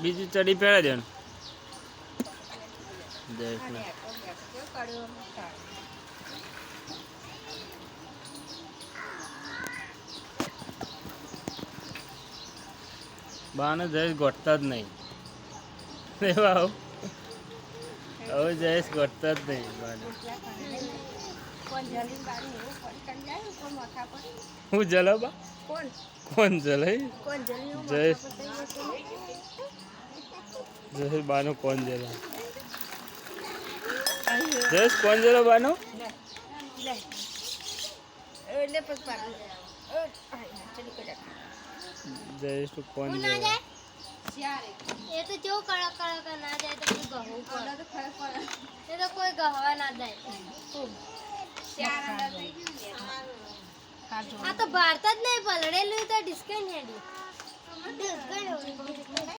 બીજી ચડી પહેરા દેવાનું બાને જયેશ ગોઠતા જ નહીં હવે જયેશ ગોઠતા જ નહીં બાને હું જલો બા કોણ જલે જયેશ જયેશ બાનો કોણ જલા જયેશ કોણ જલો બાનો જયેશ તો કોણ જલા ये तो जो कड़ा कड़ा ना जाए तो कोई गहू पड़ा तो खर पड़ा ये तो कोई गहवा ना जाए आ तो भारतात नहीं पलड़ेलू तो डिस्कन हेडी